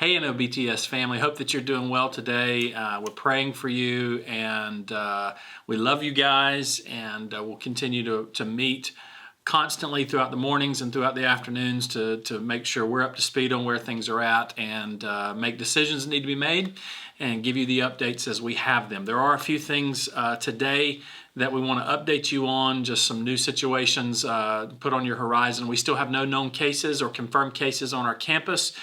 Hey, NOBTS family, hope that you're doing well today. We're praying for you, and we love you guys, and we'll continue to meet constantly throughout the mornings and throughout the afternoons to make sure we're up to speed on where things are at and make decisions that need to be made and give you the updates as we have them. There are a few things today that we want to update you on, just some new situations put on your horizon. We still have no known cases or confirmed cases on our campus.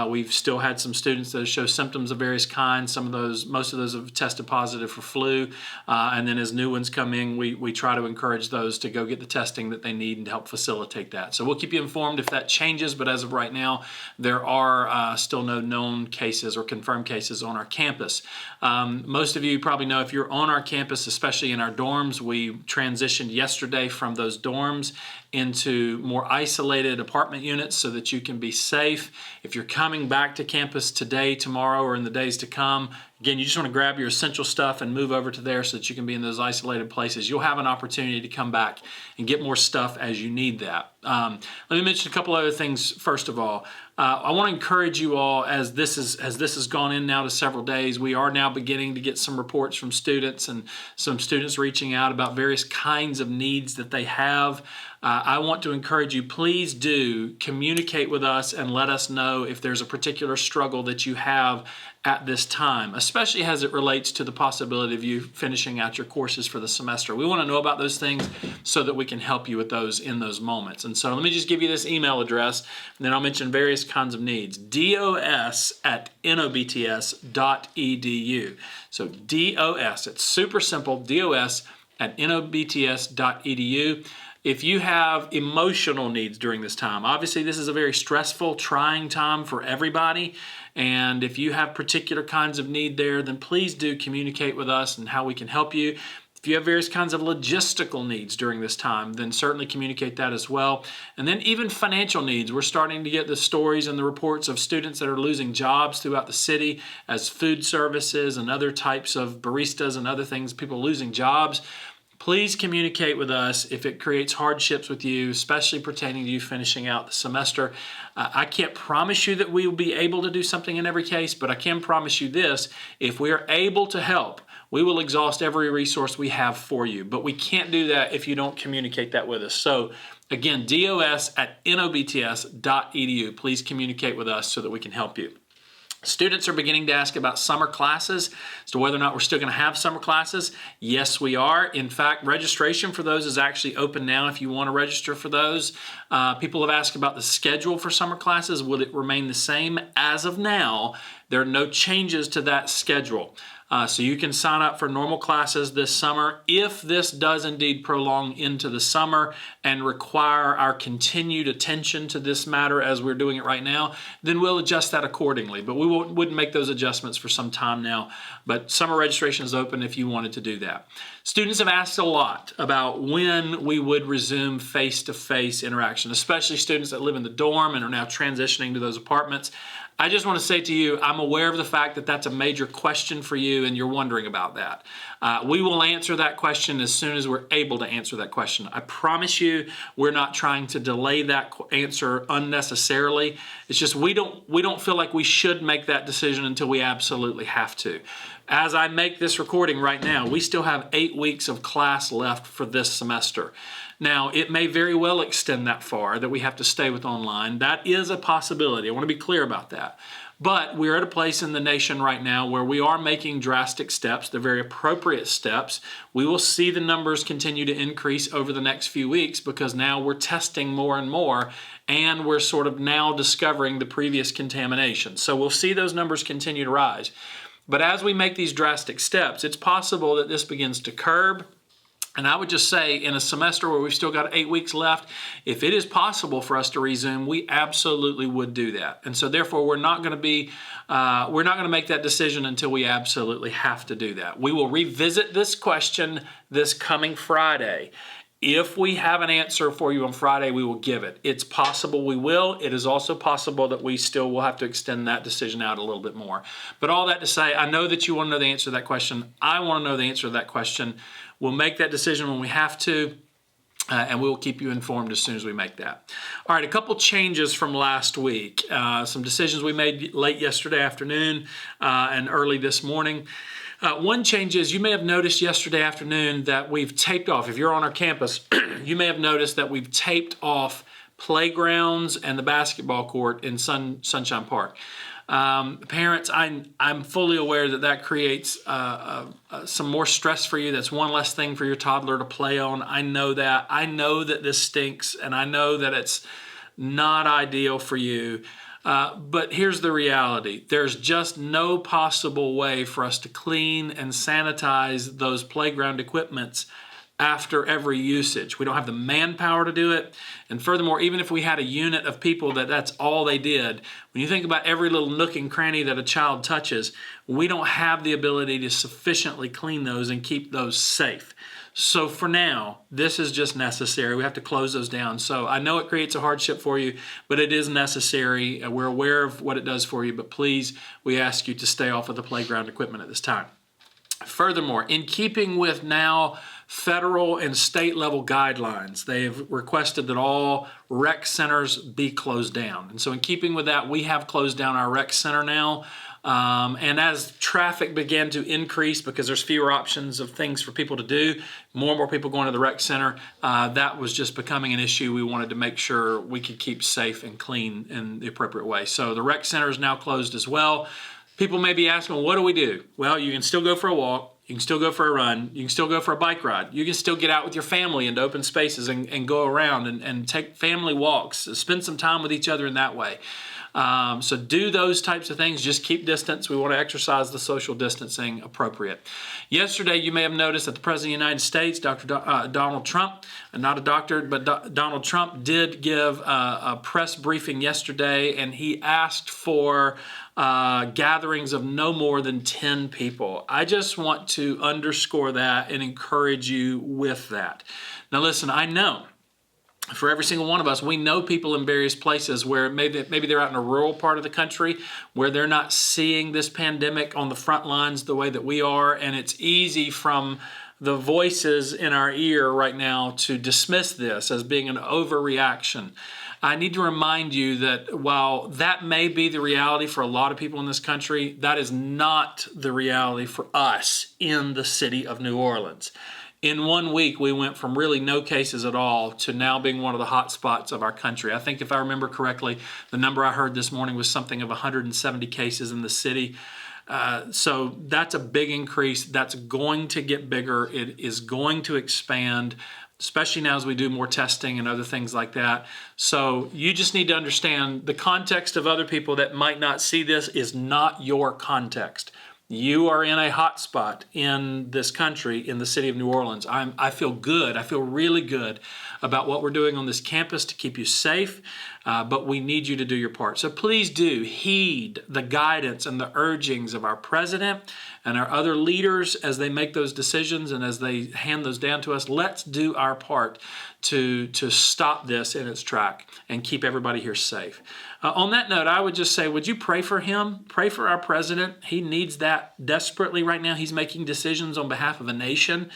We've still had some students that show symptoms of various kinds. Most of those have tested positive for flu. And then as new ones come in, we try to encourage those to go get the testing that they need and to help facilitate that. So we'll keep you informed if that changes, but as of right now, there are still no known cases or confirmed cases on our campus. Most of you probably know if you're on our campus, especially in our dorms, we transitioned yesterday from those dorms into more isolated apartment units so that you can be safe. If you're coming back to campus today, tomorrow, or in the days to come, again, you just want to grab your essential stuff and move over to there so that you can be in those isolated places. You'll have an opportunity to come back and get more stuff as you need that. Let me mention a couple other things first of all. I want to encourage you all as this has gone in now to several days. We are now beginning to get some reports from students and some students reaching out about various kinds of needs that they have. I want to encourage you, please do communicate with us and let us know if there's a particular struggle that you have at this time, especially as it relates to the possibility of you finishing out your courses for the semester. We want to know about those things so that we can help you with those in those moments. And so let me just give you this email address, and then I'll mention various kinds of needs. dos@nobts.edu. So DOS, it's super simple, dos@nobts.edu. If you have emotional needs during this time, obviously this is a very stressful, trying time for everybody. And if you have particular kinds of need there, then please do communicate with us and how we can help you. If you have various kinds of logistical needs during this time, then certainly communicate that as well. And then even financial needs. We're starting to get the stories and the reports of students that are losing jobs throughout the city as food services and other types of baristas and other things, people losing jobs. Please communicate with us if it creates hardships with you, especially pertaining to you finishing out the semester. I can't promise you that we will be able to do something in every case, but I can promise you this: if we are able to help, we will exhaust every resource we have for you. But we can't do that if you don't communicate that with us. So again, dos@nobts.edu. Please communicate with us so that we can help you. Students are beginning to ask about summer classes, as to whether or not we're still going to have summer classes. Yes, we are. In fact, registration for those is actually open now if you want to register for those. People have asked about the schedule for summer classes. Will it remain the same? As of now, there are no changes to that schedule. So you can sign up for normal classes this summer. If this does indeed prolong into the summer and require our continued attention to this matter as we're doing it right now, then we'll adjust that accordingly. But we wouldn't make those adjustments for some time now. But summer registration is open if you wanted to do that. Students have asked a lot about when we would resume face-to-face interaction, especially students that live in the dorm and are now transitioning to those apartments. I just want to say to you, I'm aware of the fact that that's a major question for you and you're wondering about that. We will answer that question as soon as we're able to answer that question. I promise you, we're not trying to delay that answer unnecessarily. It's just we don't feel like we should make that decision until we absolutely have to. As I make this recording right now, we still have 8 weeks of class left for this semester. Now, it may very well extend that far that we have to stay with online. That is a possibility. I want to be clear about that. But we're at a place in the nation right now where we are making drastic steps. They're very appropriate steps. We will see the numbers continue to increase over the next few weeks because now we're testing more and more, and we're sort of now discovering the previous contamination. So we'll see those numbers continue to rise. But as we make these drastic steps, it's possible that this begins to curb. And I would just say in a semester where we've still got 8 weeks left, if it is possible for us to resume, we absolutely would do that. And so therefore, we're not going to make that decision until we absolutely have to do that. We will revisit this question this coming Friday. If we have an answer for you on Friday, we will give it. It's possible we will. It is also possible that we still will have to extend that decision out a little bit more. But all that to say, I know that you want to know the answer to that question. I want to know the answer to that question. We'll make that decision when we have to. And we will keep you informed as soon as we make that. All right, a couple changes from last week. Some decisions we made late yesterday afternoon and early this morning. One change is you may have noticed yesterday afternoon that we've taped off. If you're on our campus, you may have noticed that we've taped off playgrounds and the basketball court in Sunshine Park. Parents, I'm fully aware that creates some more stress for you. That's one less thing for your toddler to play on. I know that. I know that this stinks, and I know that it's not ideal for you. But here's the reality. There's just no possible way for us to clean and sanitize those playground equipments after every usage. We don't have the manpower to do it. And furthermore, even if we had a unit of people that's all they did, when you think about every little nook and cranny that a child touches, we don't have the ability to sufficiently clean those and keep those safe. So for now, this is just necessary. We have to close those down. So I know it creates a hardship for you, but it is necessary. We're aware of what it does for you, but please, we ask you to stay off of the playground equipment at this time. Furthermore, in keeping with now federal and state level guidelines, they have requested that all rec centers be closed down. And so in keeping with that, we have closed down our rec center now. And as traffic began to increase because there's fewer options of things for people to do, more and more people going to the rec center, that was just becoming an issue. We wanted to make sure we could keep safe and clean in the appropriate way. So the rec center is now closed as well. People may be asking, well, what do we do? Well, you can still go for a walk. You can still go for a run. You can still go for a bike ride. You can still get out with your family into open spaces and go around and take family walks. Spend some time with each other in that way. So do those types of things. Just keep distance. We want to exercise the social distancing appropriate. Yesterday, you may have noticed that the President of the United States, Donald Trump, not a doctor, but Donald Trump did give a press briefing yesterday, and he asked for gatherings of no more than 10 people. I just want to underscore that and encourage you with that. Now listen, I know for every single one of us, we know people in various places where maybe they're out in a rural part of the country where they're not seeing this pandemic on the front lines the way that we are, and it's easy from the voices in our ear right now to dismiss this as being an overreaction. I need to remind you that while that may be the reality for a lot of people in this country, that is not the reality for us in the city of New Orleans. In 1 week, we went from really no cases at all to now being one of the hot spots of our country. I think if I remember correctly, the number I heard this morning was something of 170 cases in the city. So that's a big increase. That's going to get bigger. It is going to expand, especially now as we do more testing and other things like that. So you just need to understand the context of other people that might not see this is not your context. You are in a hot spot in this country, in the city of New Orleans. I feel good. I feel really good about what we're doing on this campus to keep you safe, but we need you to do your part. So please do heed the guidance and the urgings of our president and our other leaders as they make those decisions and as they hand those down to us. Let's do our part to stop this in its track and keep everybody here safe. On that note, I would just say, would you pray for him? Pray for our president. He needs that desperately right now. He's making decisions on behalf of a nation,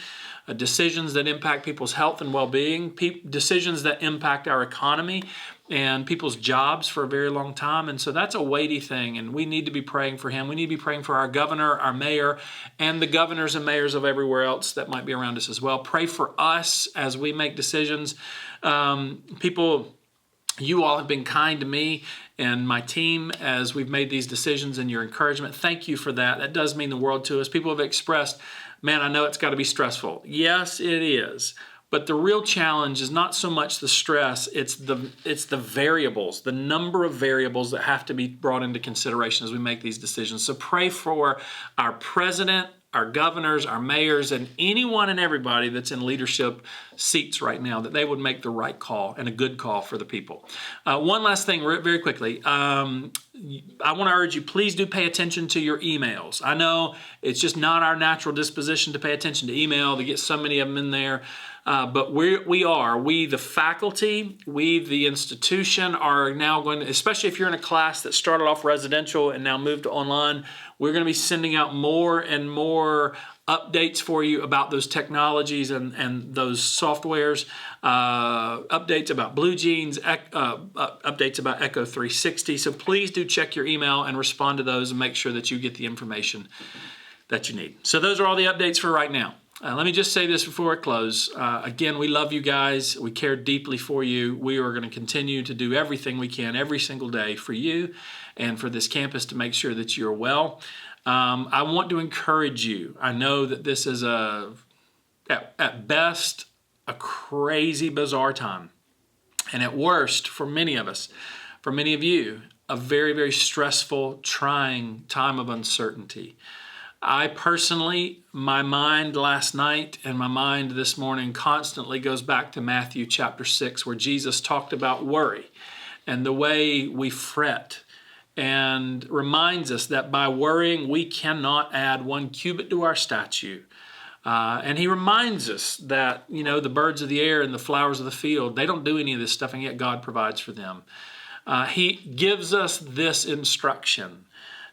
decisions that impact people's health and well-being, decisions that impact our economy and people's jobs for a very long time. And so that's a weighty thing, and we need to be praying for him. We need to be praying for our governor, our mayor, and the governors and mayors of everywhere else that might be around us as well. Pray for us as we make decisions. You all have been kind to me and my team as we've made these decisions, and your encouragement. Thank you for that. That does mean the world to us. People have expressed, man, I know it's got to be stressful. Yes, it is. But the real challenge is not so much the stress, it's the variables, the number of variables that have to be brought into consideration as we make these decisions. So pray for our president, our governors, our mayors, and anyone and everybody that's in leadership seats right now, that they would make the right call and a good call for the people. One last thing very quickly. I want to urge you, please do pay attention to your emails. I know it's just not our natural disposition to pay attention to email, to get so many of them in there. But we the faculty, we the institution are now going to, especially if you're in a class that started off residential and now moved to online, we're going to be sending out more and more updates for you about those technologies and those softwares, updates about Blue Jeans, updates about Echo 360. So please do check your email and respond to those and make sure that you get the information that you need. So those are all the updates for right now. Let me just say this before I close. Again, we love you guys. We care deeply for you. We are going to continue to do everything we can every single day for you and for this campus to make sure that you're well. I want to encourage you. I know that this is at best, a crazy, bizarre time. And at worst, for many of us, for many of you, a very, very stressful, trying time of uncertainty. I personally, my mind last night and my mind this morning constantly goes back to Matthew chapter 6, where Jesus talked about worry and the way we fret, and reminds us that by worrying, we cannot add 1 cubit to our stature. And he reminds us that, the birds of the air and the flowers of the field, they don't do any of this stuff, and yet God provides for them. He gives us this instruction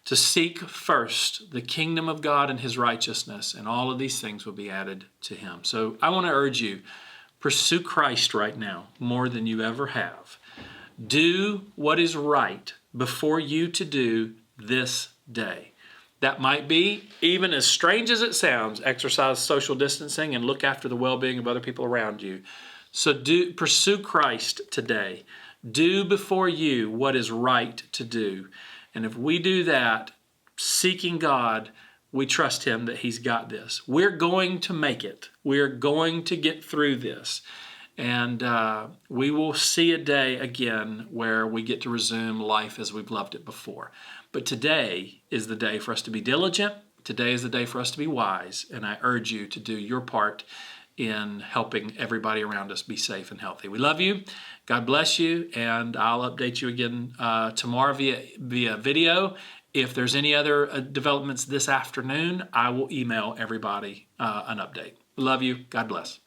to seek first the kingdom of God and his righteousness, and all of these things will be added to him. So I want to urge you, pursue Christ right now more than you ever have. Do what is right before you to do this day. That might be, even as strange as it sounds, exercise social distancing and look after the well-being of other people around you. So pursue Christ today. Do before you what is right to do. And if we do that, seeking God, we trust him that he's got this. We're going to make it. We're going to get through this. And we will see a day again where we get to resume life as we've loved it before. But today is the day for us to be diligent. Today is the day for us to be wise. And I urge you to do your part in helping everybody around us be safe and healthy. We love you. God bless you. And I'll update you again tomorrow via video. If there's any other developments this afternoon, I will email everybody an update. Love you. God bless.